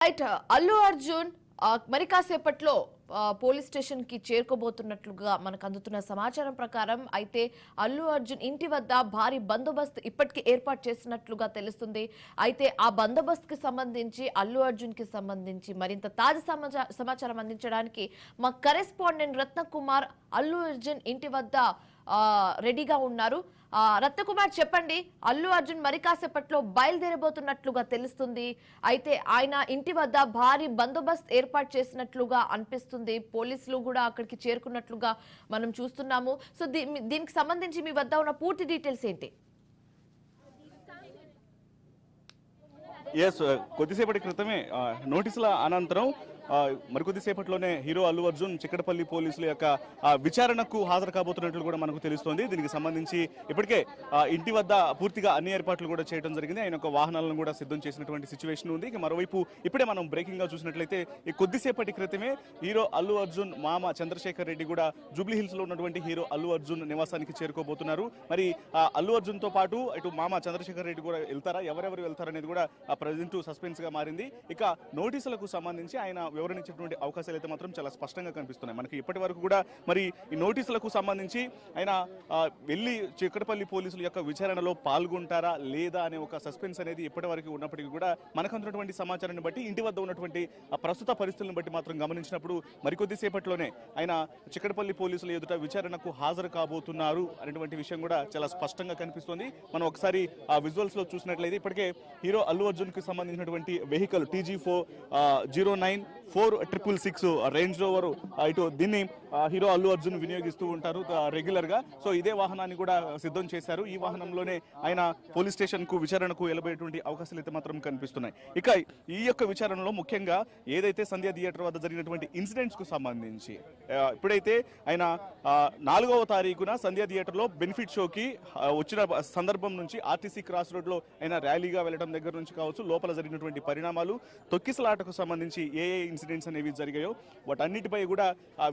Right Allu Arjun మరి కాసేపట్లో police station కి చేరుకోబోతున్నట్లుగా మనకు అందుతున్న సమాచారం ప్రకారం అయితే అల్లు అర్జున్ ఇంటి వద్ద భారీ బందోబస్తు ఇప్పటికే ఏర్పాటు చేసినట్లుగా తెలుస్తుంది. అయితే ఆ బందోబస్తుకి సంబంధించి అల్లు అర్జున్ కి సంబంధించి మరింత తాజా సమాచారం అందించడానికి మా కరెస్పాండెంట్ రత్నకుమార్ అల్లు అర్జున్ ఇంటి వద్ద రెడీగా ఉన్నారు. రత్నకుమార్ చెప్పండి, అల్లు అర్జున్ మరి కాసేపట్లో బయలుదేరబోతున్నట్లుగా తెలుస్తుంది. అయితే ఆయన ఇంటి వద్ద భారీ బందోబస్తు ఏర్పాటు చేసినట్లుగా అనిపిస్తుంది. పోలీసులు కూడా అక్కడికి చేరుకున్నట్లుగా మనం చూస్తున్నాము. సో దీనికి సంబంధించి మీ వద్ద ఉన్న పూర్తి డీటెయిల్స్ ఏంటి? కొద్దిసేపటి క్రితమే నోటీసుల అనంతరం మరికొద్దిసేపట్లోనే హీరో అల్లు అర్జున్ చిక్కడపల్లి పోలీసుల యొక్క విచారణకు హాజరు కాబోతున్నట్లు కూడా మనకు తెలుస్తోంది. దీనికి సంబంధించి ఇప్పటికే ఇంటి వద్ద పూర్తిగా అన్ని ఏర్పాట్లు కూడా చేయడం జరిగింది. ఆయన యొక్క వాహనాలను కూడా సిద్ధం చేసినటువంటి సిచ్యువేషన్ ఉంది. మరోవైపు ఇప్పుడే మనం బ్రేకింగ్ గా చూసినట్లయితే ఈ కొద్దిసేపటి క్రితమే హీరో అల్లు అర్జున్ మామ చంద్రశేఖర్ రెడ్డి కూడా జూబ్లీ హిల్స్ లో ఉన్నటువంటి హీరో అల్లు అర్జున్ నివాసానికి చేరుకోబోతున్నారు. మరి అల్లు అర్జున్ తో పాటు ఇటు మామ చంద్రశేఖర్ రెడ్డి కూడా వెళ్తారా, ఎవరెవరు వెళ్తారనేది కూడా ప్రజెంట్ సస్పెన్స్ గా మారింది. ఇక నోటీసులకు సంబంధించి ఆయన వివరించేటువంటి అవకాశాలు అయితే మాత్రం చాలా స్పష్టంగా కనిపిస్తున్నాయి. మనకి ఇప్పటి వరకు కూడా మరి ఈ నోటీసులకు సంబంధించి ఆయన వెళ్ళి చిక్కడపల్లి పోలీసుల యొక్క విచారణలో పాల్గొంటారా లేదా అనే ఒక సస్పెన్స్ అనేది ఇప్పటి వరకు ఉన్నప్పటికీ కూడా మనకు అందుతున్నటువంటి సమాచారాన్ని బట్టి ఇంటి వద్ద ఉన్నటువంటి ప్రస్తుత పరిస్థితులను బట్టి మాత్రం గమనించినప్పుడు మరికొద్దిసేపట్లోనే ఆయన చిక్కడపల్లి పోలీసుల ఎదుట విచారణకు హాజరు కాబోతున్నారు అనేటువంటి విషయం కూడా చాలా స్పష్టంగా కనిపిస్తోంది. మనం ఒకసారి ఆ విజువల్స్ లో చూసినట్లయితే ఇప్పటికే హీరో అల్లు అర్జున్ కి సంబంధించినటువంటి వెహికల్ TG406 రేంజ్ రోవర్ ఇటు దీన్ని హీరో అల్లు అర్జున్ వినియోగిస్తూ ఉంటారు రెగ్యులర్ గా. సో ఇదే వాహనాన్ని కూడా సిద్ధం చేశారు. ఈ వాహనంలోనే ఆయన పోలీస్ స్టేషన్ కు విచారణకు వెళ్ళబోయేటువంటి అవకాశాలు అయితే మాత్రం కనిపిస్తున్నాయి. ఇక ఈ యొక్క విచారణలో ముఖ్యంగా ఏదైతే సంధ్య థియేటర్ వద్ద జరిగినటువంటి ఇన్సిడెంట్స్ కు సంబంధించి ఇప్పుడైతే ఆయన 4వ తారీఖున సంధ్య థియేటర్ లో బెనిఫిట్ షోకి వచ్చిన సందర్భం నుంచి ఆర్టీసీ క్రాస్ రోడ్ లో ఆయన ర్యాలీగా వెళ్లడం దగ్గర నుంచి కావచ్చు, లోపల జరిగినటువంటి పరిణామాలు, తొక్కిసలాటకు సంబంధించి ఏ ఇన్సిడెంట్స్ అనేవి జరిగాయో వాటన్నిటిపై కూడా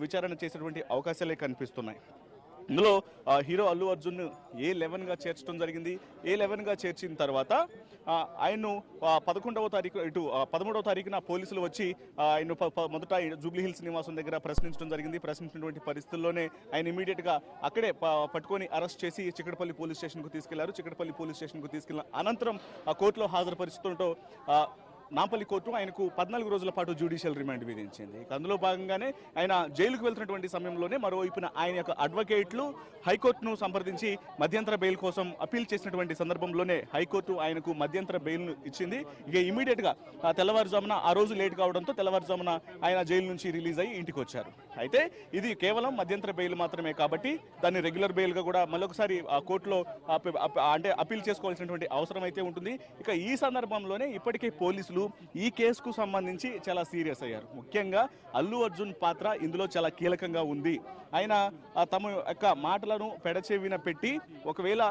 విచారణ చేసేటువంటి అవకాశాలే కనిపిస్తున్నాయి. ఇందులో హీరో అల్లు అర్జున్ A11 గా చేర్చడం జరిగింది. A11 గా చేర్చిన తర్వాత ఆయన్ను 11వ తారీఖు ఇటు 13వ తారీఖున పోలీసులు వచ్చి ఆయన మొదట జూబ్లీ హిల్స్ నివాసం దగ్గర ప్రశ్నించడం జరిగింది. ప్రశ్నించినటువంటి పరిస్థితుల్లోనే ఆయన ఇమీడియట్ గా అక్కడే పట్టుకొని అరెస్ట్ చేసి చిక్కడపల్లి పోలీస్ స్టేషన్ కు తీసుకెళ్లారు. చిక్కడపల్లి పోలీస్ స్టేషన్ కు తీసుకెళ్లిన అనంతరం కోర్టులో హాజరుపరుస్తుంటూ నాంపల్లి కోర్టు ఆయనకు 14 రోజుల పాటు జ్యుడిషియల్ రిమాండ్ విధించింది. అందులో భాగంగానే ఆయన జైలుకు వెళ్తున్నటువంటి సమయంలోనే మరోవైపున ఆయన యొక్క అడ్వకేట్లు హైకోర్టును సంప్రదించి మధ్యంతర బెయిల్ కోసం అప్పీల్ చేసినటువంటి సందర్భంలోనే హైకోర్టు ఆయనకు మధ్యంతర బెయిల్ ఇచ్చింది. ఇక ఇమీడియట్ గా తెల్లవారుజామున ఆ రోజు లేట్ కావడంతో తెల్లవారుజామున ఆయన జైలు నుంచి రిలీజ్ అయ్యి ఇంటికి వచ్చారు. అయితే ఇది కేవలం మధ్యంతర బెయిల్ మాత్రమే కాబట్టి దాన్ని రెగ్యులర్ బెయిల్ గా కూడా మరొకసారి కోర్టులో అంటే అప్పీల్ చేసుకోవాల్సినటువంటి అవసరం అయితే ఉంటుంది. ఇక ఈ సందర్భంలోనే ఇప్పటికే పోలీసులు ఈ కేసుకు సంబంధించి చాలా సీరియస్ అయ్యారు. ముఖ్యంగా అల్లు అర్జున్ పాత్ర ఇందులో చాలా కీలకంగా ఉంది. ఆయన తమ యొక్క మాటలను పెడచెవిన పెట్టి ఒకవేళ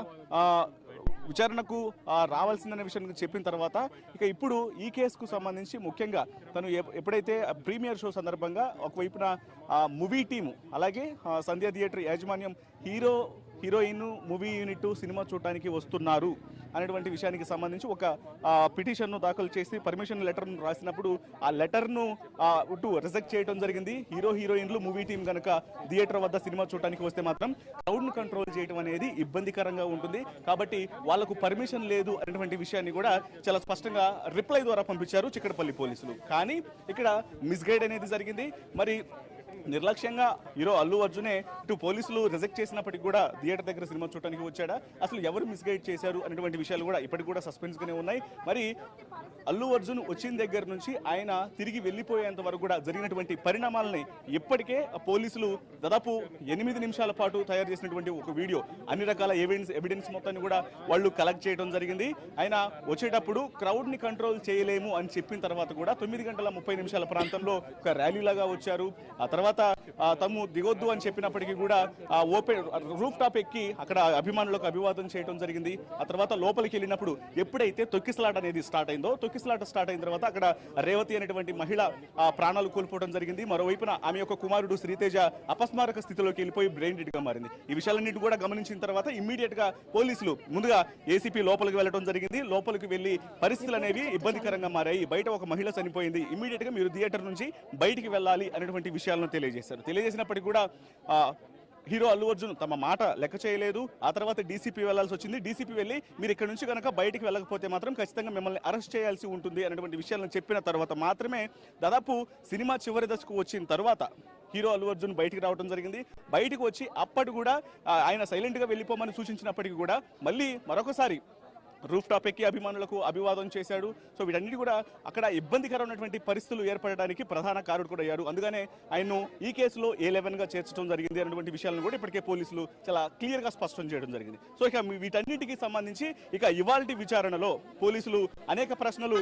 విచారణకు రావాల్సిందనే విషయం చెప్పిన తర్వాత ఇక ఇప్పుడు ఈ కేసుకు సంబంధించి ముఖ్యంగా తను ఎప్పుడైతే ప్రీమియర్ షో సందర్భంగా ఒకవైపున మూవీ టీము అలాగే సంధ్య థియేటర్ యాజమాన్యం హీరోయిన్ మూవీ యూనిట్ సినిమా చూడటానికి వస్తున్నారు అనేటువంటి విషయానికి సంబంధించి ఒక పిటిషన్ను దాఖలు చేసి పర్మిషన్ లెటర్ను రాసినప్పుడు ఆ లెటర్ను రిజెక్ట్ చేయడం జరిగింది. హీరోయిన్లు మూవీ టీం కనుక థియేటర్ వద్ద సినిమా చూడటానికి వస్తే మాత్రం క్రౌడ్ను కంట్రోల్ చేయడం అనేది ఇబ్బందికరంగా ఉంటుంది కాబట్టి వాళ్లకు పర్మిషన్ లేదు అనేటువంటి విషయాన్ని కూడా చాలా స్పష్టంగా రిప్లై ద్వారా పంపించారు చిక్కడపల్లి పోలీసులు. కానీ ఇక్కడ మిస్గైడ్ అనేది జరిగింది. మరి నిర్లక్ష్యంగా హీరో అల్లు అర్జునే ఇటు పోలీసులు రిజెక్ట్ చేసినప్పటికీ కూడా థియేటర్ దగ్గర సినిమా చూడటానికి వచ్చాడా, అసలు ఎవరు మిస్గైడ్ చేశారు అనేటువంటి విషయాలు కూడా ఇప్పటికి కూడా సస్పెన్స్ గానే ఉన్నాయి. మరి అల్లు అర్జున్ వచ్చిన దగ్గర నుంచి ఆయన తిరిగి వెళ్లిపోయేంత వరకు కూడా జరిగినటువంటి పరిణామాలని ఇప్పటికే పోలీసులు దాదాపు 8 నిమిషాల పాటు తయారు చేసినటువంటి ఒక వీడియో, అన్ని రకాల ఎవిడెన్స్ మొత్తాన్ని కూడా వాళ్ళు కలెక్ట్ చేయడం జరిగింది. ఆయన వచ్చేటప్పుడు క్రౌడ్ ని కంట్రోల్ చేయలేము అని చెప్పిన తర్వాత కూడా 9 గంటల 30 నిమిషాల ప్రాంతంలో ఒక ర్యాలీ లాగా వచ్చారు. ఆ తర్వాత తర్వాత తాము దిగొద్దు అని చెప్పినప్పటికీ కూడా ఓపెన్ రూఫ్ టాప్ ఎక్కి అక్కడ అభిమానులకు అభివాదం చేయడం జరిగింది. ఆ తర్వాత లోపలికి వెళ్ళినప్పుడు ఎప్పుడైతే తొక్కిసలాట అనేది స్టార్ట్ అయిందో, తొక్కిసలాట స్టార్ట్ అయిన తర్వాత అక్కడ రేవతి అనేటువంటి మహిళ ప్రాణాలు కోల్పోవడం జరిగింది. మరోవైపున ఆమె యొక్క కుమారుడు శ్రీతేజ అపస్మారక స్థితిలోకి వెళ్ళిపోయి బ్రెయిన్ డెడ్ గా మారింది. ఈ విషయాలన్నింటి కూడా గమనించిన తర్వాత ఇమ్మీడియట్ గా పోలీసులు ముందుగా ఏసీపీ లోపలికి వెళ్ళడం జరిగింది. లోపలికి వెళ్లి పరిస్థితులు అనేవి ఇబ్బందికరంగా మారాయి, బయట ఒక మహిళ చనిపోయింది, ఇమ్మీడియట్ గా మీరు థియేటర్ నుంచి బయటికి వెళ్ళాలి అనేటువంటి విషయాలను తెలియజేశారు. తెలియజేసినప్పటికీ కూడా హీరో అల్లు అర్జున్ తమ మాట లెక్క చేయలేదు. ఆ తర్వాత డీసీపీ వెళ్లాల్సి వచ్చింది. డీసీపీ వెళ్ళి మీరు ఇక్కడ నుంచి కనుక బయటికి వెళ్ళకపోతే మాత్రం ఖచ్చితంగా మిమ్మల్ని అరెస్ట్ చేయాల్సి ఉంటుంది అనేటువంటి విషయాలను చెప్పిన తర్వాత మాత్రమే దాదాపు సినిమా చివరి దశకు వచ్చిన తర్వాత హీరో అల్లు అర్జున్ బయటికి రావడం జరిగింది. బయటకు వచ్చి అప్పటి కూడా ఆయన సైలెంట్ గా వెళ్ళిపోమని సూచించినప్పటికీ కూడా మళ్ళీ మరొకసారి రూఫ్ టాప్ ఎక్కి అభిమానులకు అభివాదం చేశాడు. సో వీటన్నిటి కూడా అక్కడ ఇబ్బందికరమైనటువంటి పరిస్థితులు ఏర్పడడానికి ప్రధాన కారుడు కూడా అయ్యారు. అందుకనే ఆయన్ను ఈ కేసులో A11 గా చేర్చడం జరిగింది అనేటువంటి విషయాలను కూడా ఇప్పటికే పోలీసులు చాలా క్లియర్ గా స్పష్టం చేయడం జరిగింది. సో ఇక వీటన్నిటికీ సంబంధించి ఇక ఇవాల్టి విచారణలో పోలీసులు అనేక ప్రశ్నలు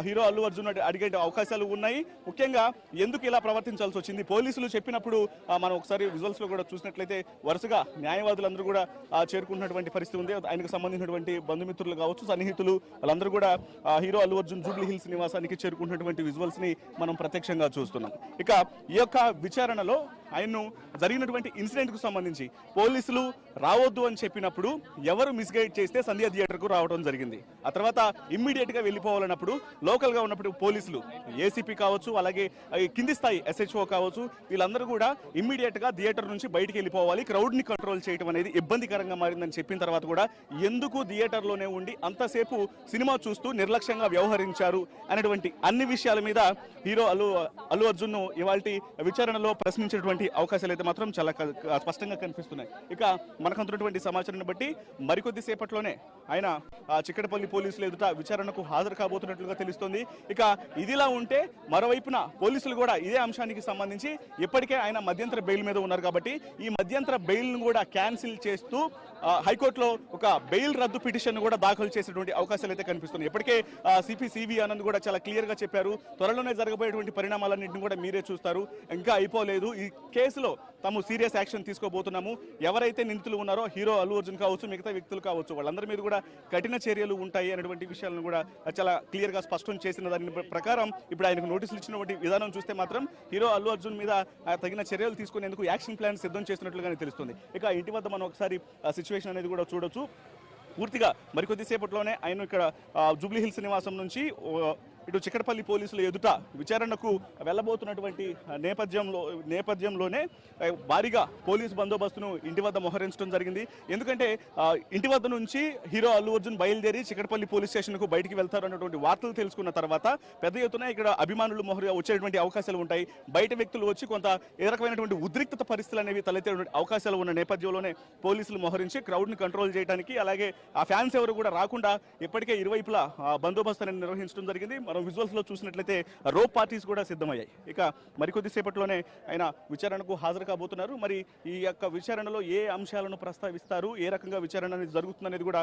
హీరో అల్లు అర్జున్ అడిగే అవకాశాలు ఉన్నాయి. ముఖ్యంగా ఎందుకు ఇలా ప్రవర్తించాల్సి వచ్చింది, పోలీసులు చెప్పినప్పుడు మనం ఒకసారి విజువల్స్ లో కూడా చూసినట్లయితే వరుసగా న్యాయవాదులందరూ కూడా చేరుకుంటున్నటువంటి పరిస్థితి ఉంది. ఆయనకు సంబంధించినటువంటి బంధుమిత్రులు కావచ్చు, సన్నిహితులు వాళ్ళందరూ కూడా hero Allu Arjun Jubilee hills నివాసానికి చేరుకుంటున్నటువంటి విజువల్స్ ని మనం ప్రత్యక్షంగా చూస్తున్నాం. ఇక ఈ యొక్క విచారణలో ఆయన్ను జరిగినటువంటి ఇన్సిడెంట్ కు సంబంధించి పోలీసులు రావద్దు అని చెప్పినప్పుడు ఎవరు మిస్గైడ్ చేస్తే సంధ్య థియేటర్ కు రావడం జరిగింది. ఆ తర్వాత ఇమ్మీడియట్ గా వెళ్ళిపోవాలన్నప్పుడు లోకల్ గా ఉన్నప్పుడు పోలీసులు ఏసీపీ కావచ్చు, అలాగే కింది స్థాయి SHO కావచ్చు, వీళ్ళందరూ కూడా ఇమ్మీడియట్ గా థియేటర్ నుంచి బయటికి వెళ్ళిపోవాలి, క్రౌడ్ ని కంట్రోల్ చేయడం అనేది ఇబ్బందికరంగా మారిందని చెప్పిన తర్వాత కూడా ఎందుకు థియేటర్ లోనే ఉండి అంతసేపు సినిమా చూస్తూ నిర్లక్ష్యంగా వ్యవహరించారు అనేటువంటి అన్ని విషయాల మీద హీరో అల్లు అర్జున్ ను ఇవాల్టి విచారణలో ప్రశ్నించినటువంటి అవకాశాలు అయితే మాత్రం చాలా స్పష్టంగా కనిపిస్తున్నాయి. ఇక మనకంతున్నటువంటి సమాచారాన్ని బట్టి మరికొద్ది సేపట్లోనే ఆయన చిక్కడపల్లి పోలీసులు ఎదుట విచారణకు హాజరు కాబోతున్నట్లుగా తెలుస్తోంది. ఇక ఇదిలా ఉంటే మరోవైపున పోలీసులు కూడా ఇదే అంశానికి సంబంధించి ఇప్పటికే ఆయన మధ్యంతర బెయిల్ మీద ఉన్నారు కాబట్టి ఈ మధ్యంతర బెయిల్ ను కూడా క్యాన్సిల్ చేస్తూ హైకోర్టులో ఒక బెయిల్ రద్దు పిటిషన్ కూడా దాఖలు చేసేటువంటి అవకాశాలు అయితే కనిపిస్తున్నాయి. ఇప్పటికే సిపి సివి ఆనంద్ కూడా చాలా క్లియర్ గా చెప్పారు, త్వరలోనే జరగబోయేటువంటి పరిణామాలన్నింటినీ కూడా మీరే చూస్తారు, ఇంకా అయిపోలేదు, ఈ కేసులో తాము సీరియస్ యాక్షన్ తీసుకోబోతున్నాము, ఎవరైతే నిందితులు ఉన్నారో హీరో అల్లు అర్జున్ కావచ్చు, మిగతా వ్యక్తులు కావచ్చు, వాళ్ళందరి మీద కూడా కఠిన చర్యలు ఉంటాయి అనేటువంటి విషయాలను కూడా చాలా క్లియర్ గా స్పష్టం చేసిన దాని ప్రకారం ఇప్పుడు ఆయనకు నోటీసులు ఇచ్చినటువంటి విధానం చూస్తే మాత్రం హీరో అల్లు అర్జున్ మీద తగిన చర్యలు తీసుకునేందుకు యాక్షన్ ప్లాన్ సిద్ధం చేసినట్లుగానే తెలుస్తుంది. ఇక ఇంటి వద్ద మనం ఒకసారి సిచ్యువేషన్ అనేది కూడా చూడొచ్చు. పూర్తిగా మరికొద్దిసేపట్లోనే ఆయన ఇక్కడ జూబ్లీ హిల్స్ నివాసం నుంచి ఇటు చిక్కడపల్లి పోలీసులు ఎదుట విచారణకు వెళ్ళబోతున్నటువంటి నేపథ్యంలోనే భారీగా పోలీసు బందోబస్తును ఇంటి వద్ద మోహరించడం జరిగింది. ఎందుకంటే ఇంటి వద్ద నుంచి హీరో అల్లు అర్జున్ బయలుదేరి చిక్కడపల్లి పోలీస్ స్టేషన్కు బయటికి వెళ్తారు అన్నటువంటి వార్తలు తెలుసుకున్న తర్వాత పెద్ద ఎత్తున ఇక్కడ అభిమానులు వచ్చేటువంటి అవకాశాలు ఉంటాయి. బయట వ్యక్తులు వచ్చి కొంత ఏ రకమైనటువంటి ఉద్రిక్తత పరిస్థితులు అనేవి తలెత్తేటువంటి అవకాశాలు ఉన్న నేపథ్యంలోనే పోలీసులు మోహరించి క్రౌడ్ ని కంట్రోల్ చేయడానికి, అలాగే ఆ ఫ్యాన్స్ ఎవరు కూడా రాకుండా ఇప్పటికే ఇరువైపులా బందోబస్తు అనేది నిర్వహించడం జరిగింది. మనం విజువల్స్ లో చూసినట్లయితే రోప్ పార్టీస్ కూడా సిద్ధమయ్యాయి. ఇక మరికొద్ది సేపట్లోనే ఆయన విచారణకు హాజరు కాబోతున్నారు. మరి ఈ యొక్క విచారణలో ఏ అంశాలను ప్రస్తావిస్తారు, ఏ రకంగా విచారణ అనేది జరుగుతుందనేది కూడా